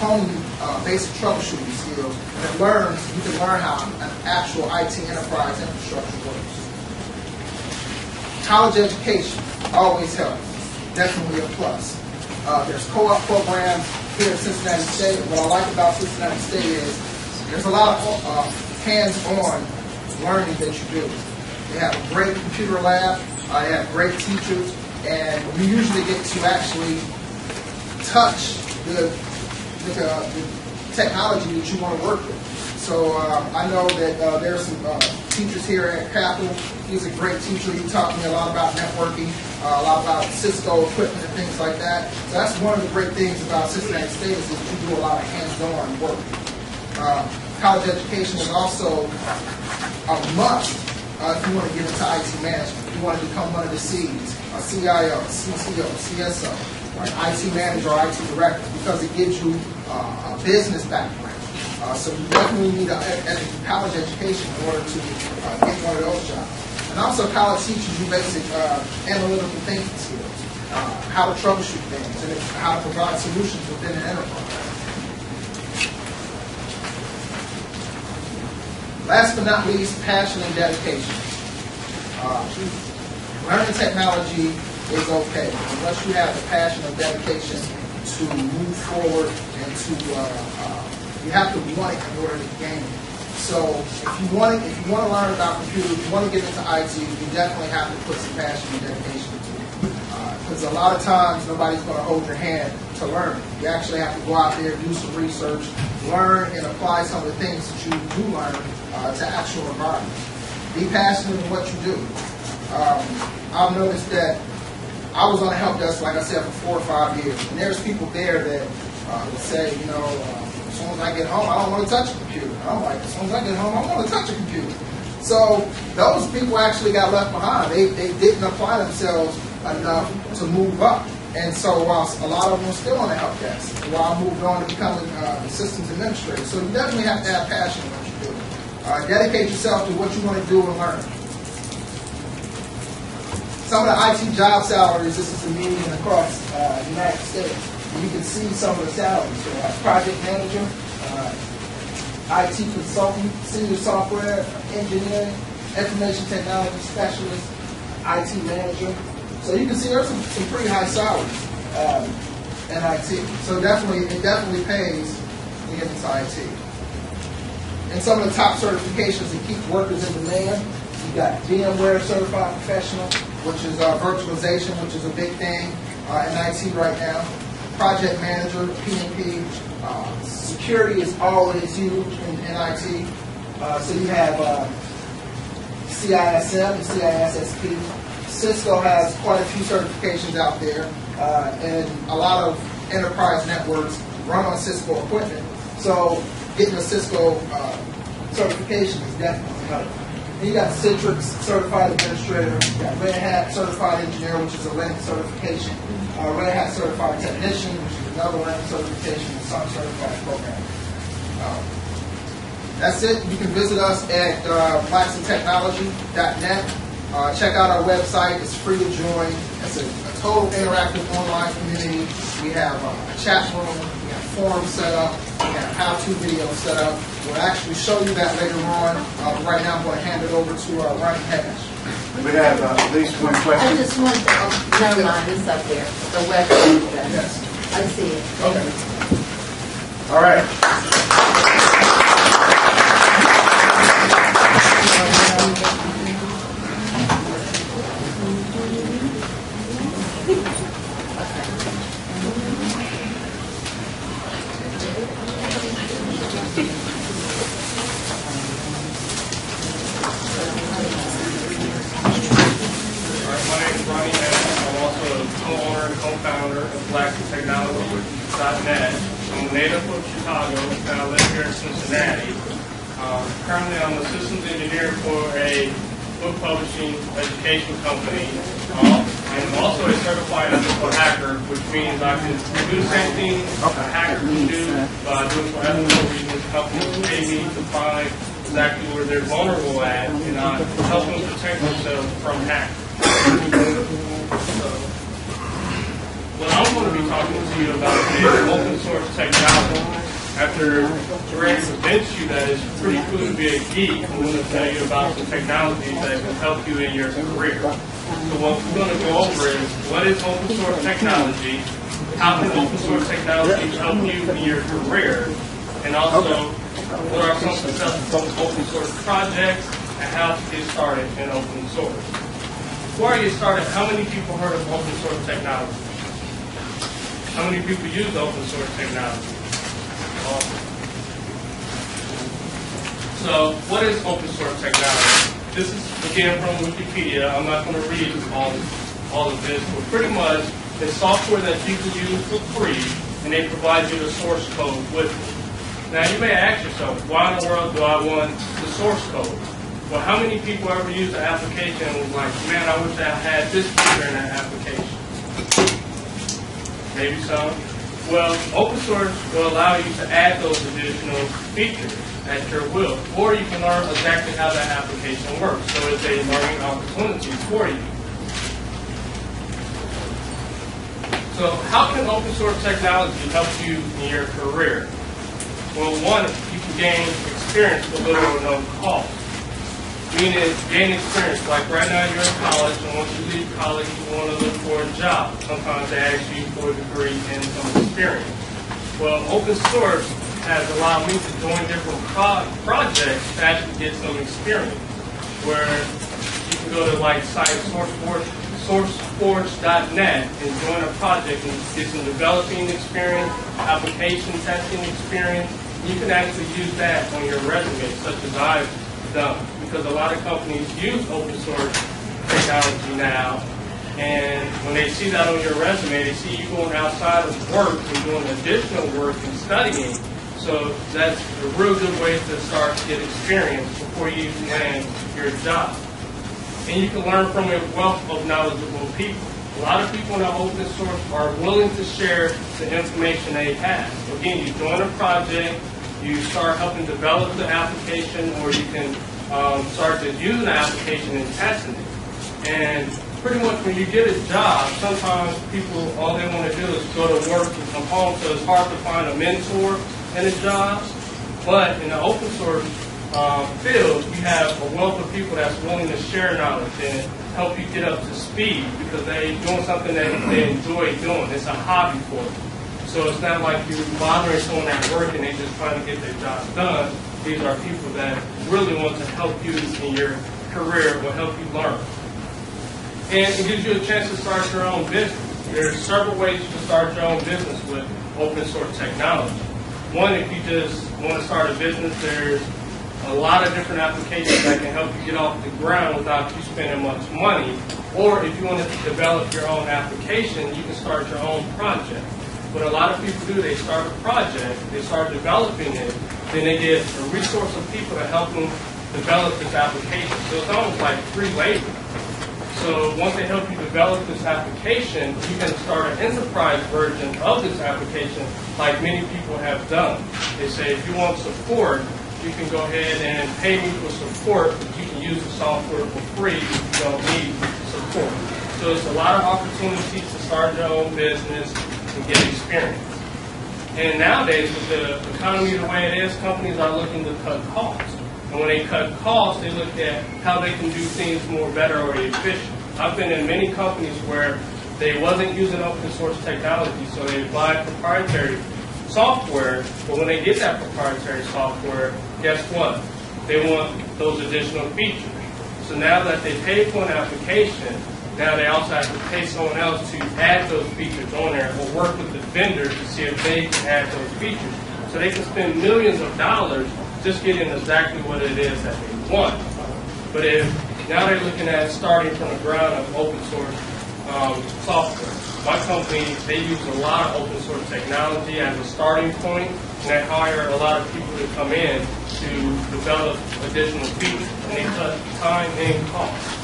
hone basic troubleshooting skills, and you can learn how an actual IT enterprise infrastructure works. College education always helps, definitely a plus. There's co-op programs here at Cincinnati State. What I like about Cincinnati State is there's a lot of hands-on learning that you do. They have a great computer lab, they have great teachers, and you usually get to actually touch the technology that you want to work with. So I know that there's some teachers here at Capitol. He's a great teacher. He taught me a lot about networking, a lot about Cisco equipment and things like that. So that's one of the great things about Cincinnati State is that you do a lot of hands-on work. College education is also a must if you want to get into IT management. If you want to become one of the C's, a CIO, CCO, CSO, or an IT manager or IT director, because it gives you a business background. So you definitely need a college education in order to get one of those jobs. And also college teaches you basic analytical thinking skills, how to troubleshoot things, and how to provide solutions within an enterprise. Last but not least, passion and dedication. Learning technology is okay, unless you have the passion and dedication to move forward and to, you have to want it in order to gain it. So if you want to learn about computers, if you want to get into IT, you definitely have to put some passion and dedication into it. Because a lot of times nobody's going to hold your hand to learn it. You actually have to go out there, do some research, learn and apply some of the things that you do learn to actual environments. Be passionate in what you do. I've noticed that I was on a help desk, like I said, for 4 or 5 years, and there's people there that would say, you know, as soon as I get home, I don't want to touch a computer. I'm like, as soon as I get home, I want to touch a computer. So those people actually got left behind. They didn't apply themselves enough to move up. And so while a lot of them are still on the help desk, while I moved on to becoming a systems administrator. So you definitely have to have passion in what you do. Dedicate yourself to what you want to do and learn. Some of the IT job salaries, this is the median across the United States. You can see some of the salaries. So, project manager, IT consultant, senior software engineering, information technology specialist, IT manager. So you can see there's some pretty high salaries in IT. So it definitely pays to get into IT. And some of the top certifications that keep workers in demand, you got VMware Certified Professional, which is virtualization, which is a big thing in IT right now. Project manager, PMP. Security is always huge in IT. So you have CISM and CISSP. Cisco has quite a few certifications out there, and a lot of enterprise networks run on Cisco equipment. So getting a Cisco certification is definitely helpful. And you got Citrix Certified Administrator, you got Red Hat Certified Engineer, which is a Linux certification, Red Hat Certified Technician, which is another Linux certification, and some certified programming. That's it. You can visit us at blacksandtechnology.net. Check out our website. It's free to join. It's a total interactive online community. We have a chat room. We have forums set up. We have how-to videos set up. We'll actually show you that later on. But right now, I'm going to hand it over to Ronnie Cash. We have at least one question. I just want to, never mind, it's up there. The website. Yes. I see it. Okay. All right. Co-founder of BMI.net. I'm a native of Chicago, and I live here in Cincinnati. Currently, I'm a systems engineer for a book publishing education company. I'm also a certified ethical hacker, which means I can do the same thing a hacker can do by doing for ethical reasons. Companies pay me to find exactly where they're vulnerable at, and I help them protect themselves from hackers. What I'm going to be talking to you about is open source technology. After Ray convinced you that it's pretty cool to be a geek, I'm going to tell you about some technologies that can help you in your career. So what we're going to go over is what is open source technology, how can open source technology help you in your career, and also what are some successful open source projects and how to get started in open source. Before I get started, how many people heard of open source technology? How many people use open source technology? So, what is open source technology? This is again from Wikipedia. I'm not going to read all of this, but pretty much it's software that you can use for free, and they provide you the source code with it. Now, you may ask yourself, why in the world do I want the source code? Well, how many people ever use an application and was like, man, I wish I had this feature in that application? Maybe some. Well, open source will allow you to add those additional features at your will, or you can learn exactly how that application works. So it's a learning opportunity for you. So how can open source technology help you in your career? Well, one, you can gain experience for little or no cost. Meaning, gain experience. Like right now you're in college, and once you leave college, you want to look for a job. Sometimes they ask you for a degree and some experience. Well, open source has allowed me to join different projects to actually get some experience. Where you can go to like site sourceforge.net and join a project and get some developing experience, application testing experience. You can actually use that on your resume, such as I've done. Because a lot of companies use open source technology now, and when they see that on your resume, they see you going outside of work and doing additional work and studying. So that's a real good way to start to get experience before you land your job. And you can learn from a wealth of knowledgeable people. A lot of people in the open source are willing to share the information they have. Again, you join a project, you start helping develop the application, or you can start to use an application and testing it. And pretty much when you get a job, sometimes people, all they want to do is go to work and come home, so it's hard to find a mentor in a job. But in the open source field, you have a wealth of people that's willing to share knowledge and help you get up to speed because they're doing something that they enjoy doing. It's a hobby for them. So it's not like you're bothering someone at work and they're just trying to get their job done. These are people that really want to help you in your career or help you learn. And it gives you a chance to start your own business. There are several ways to start your own business with open source technology. One, if you just want to start a business, there's a lot of different applications that can help you get off the ground without you spending much money. Or if you want to develop your own application, you can start your own project. What a lot of people do, they start a project, they start developing it, then they get a resource of people to help them develop this application. So it's almost like free labor. So once they help you develop this application, you can start an enterprise version of this application like many people have done. They say if you want support, you can go ahead and pay me for support, but you can use the software for free if you don't need support. So it's a lot of opportunities to start your own business and get experience. And nowadays, with the economy the way it is, companies are looking to cut costs. And when they cut costs, they look at how they can do things more better or efficient. I've been in many companies where they wasn't using open source technology, so they buy proprietary software, but when they get that proprietary software, guess what? They want those additional features. So now that they pay for an application, now they also have to pay someone else to add those features on there or work with the vendor to see if they can add those features. So they can spend millions of dollars just getting exactly what it is that they want. But if now they're looking at starting from the ground of open source software. My company, they use a lot of open source technology as a starting point, and they hire a lot of people to come in to develop additional features, and they cut time and cost.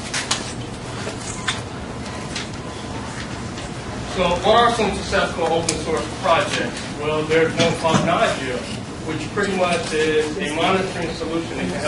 So what are some successful open source projects? Well, there's one called Nagia, which pretty much is a monitoring solution that can help